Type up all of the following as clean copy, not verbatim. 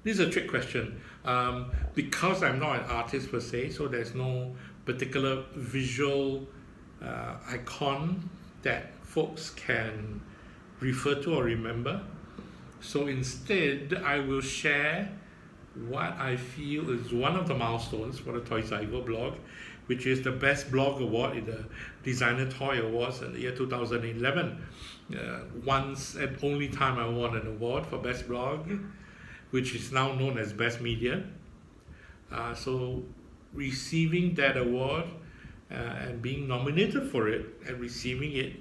This is a trick question. Because I'm not an artist per se, so there's no particular visual icon that folks can refer to or remember. So instead, I will share what I feel is one of the milestones for the TOYSREVIL blog, which is the Best Blog Award in the Designer Toy Awards in the year 2011. Once and only time I won an award for Best Blog, which is now known as Best Media. So receiving that award and being nominated for it and receiving it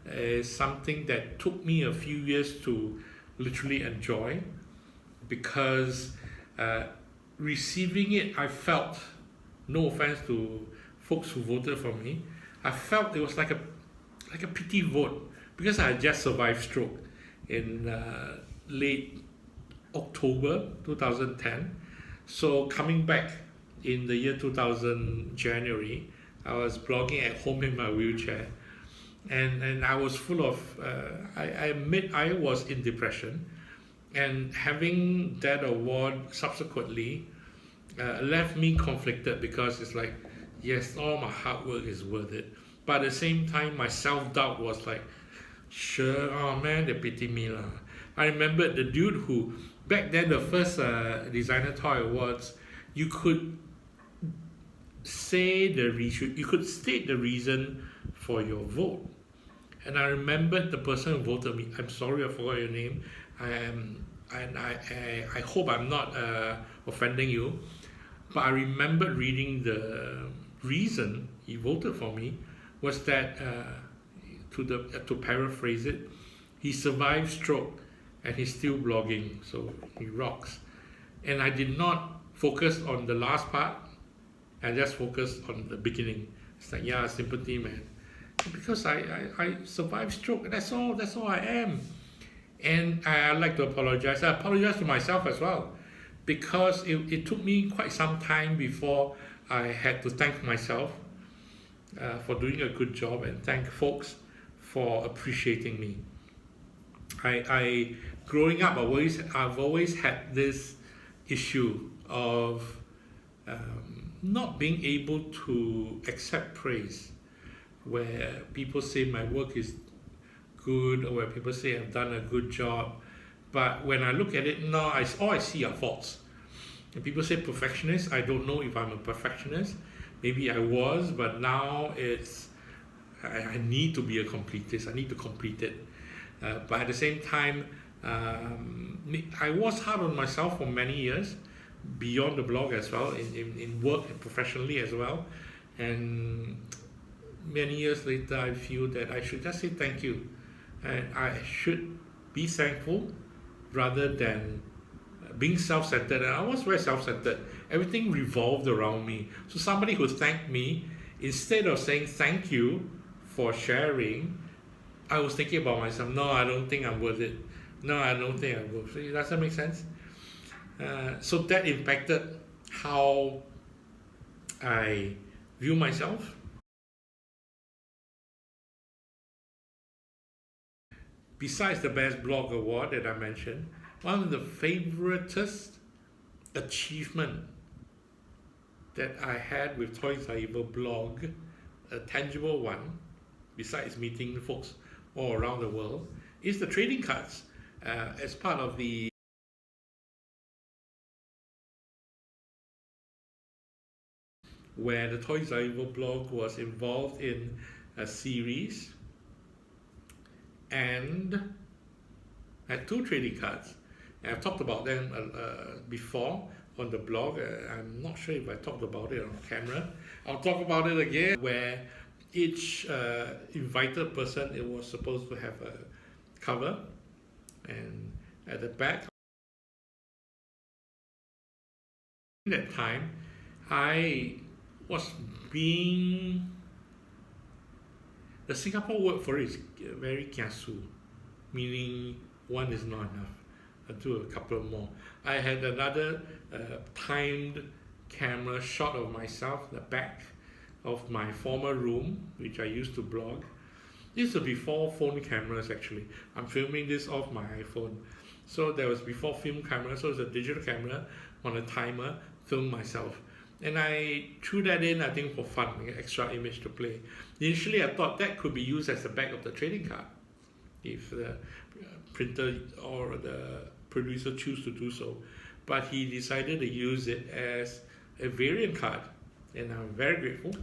is something that took me a few years to literally enjoy, because receiving it, I felt, no offense to folks who voted for me, I felt it was like a pity vote, because I had just survived stroke in late October 2010. So coming back in the year 2000 January, I was blogging at home in my wheelchair, and I was full of I admit I was in depression, and having that award subsequently left me conflicted, because it's like, yes, all my hard work is worth it, but at the same time my self-doubt was like, sure, oh man, they pity me lah. I remember the dude who, back then, the first Designer Toy Awards, you could say you could state the reason for your vote. And I remembered the person who voted me. I'm sorry, I forgot your name. I hope I'm not offending you, but I remembered reading the reason he voted for me was that, to paraphrase it, he survived stroke and he's still blogging, so he rocks. And I did not focus on the last part, I just focused on the beginning. It's like, yeah, sympathy, man, because I survived stroke, that's all I am. And I'd like to apologize. I apologize to myself as well, because it took me quite some time before I had to thank myself for doing a good job, and thank folks for appreciating me. I growing up, I've always had this issue of not being able to accept praise, where people say my work is good, or where people say I've done a good job, but when I look at it now, all I see are faults. And people say perfectionist. I don't know if I'm a perfectionist. Maybe I was, but now I need to be a completist. I need to complete it. But at the same time, I was hard on myself for many years, beyond the blog as well, in work and professionally as well. And many years later, I feel that I should just say thank you. And I should be thankful rather than being self-centered. And I was very self-centered. Everything revolved around me. So somebody who thanked me, instead of saying thank you for sharing, I was thinking about myself, no, I don't think I'm worth it. No, I don't think I'm worth it. Does that make sense? So that impacted how I view myself. Besides the Best Blog Award that I mentioned, one of the favouritest achievement that I had with TOYSREVIL blog, a tangible one, besides meeting folks all around the world, is the trading cards. As part of the where the TOYSREVIL blog was involved in a series and had 2 trading cards. And I've talked about them before on the blog. I'm not sure if I talked about it on camera. I'll talk about it again, where each invited person, it was supposed to have a cover, and at the back, at that time, I was being, the Singapore word for it is very kiasu, meaning one is not enough. I'll do a couple more. I had another timed camera shot of myself, the back of my former room, which I used to blog. This was before phone cameras actually. I'm filming this off my iPhone. So that was before film camera, so it's a digital camera on a timer, film myself. And I threw that in, I think, for fun, like an extra image to play. Initially, I thought that could be used as the back of the trading card, if the printer or the producer choose to do so. But he decided to use it as a variant card, and I'm very grateful.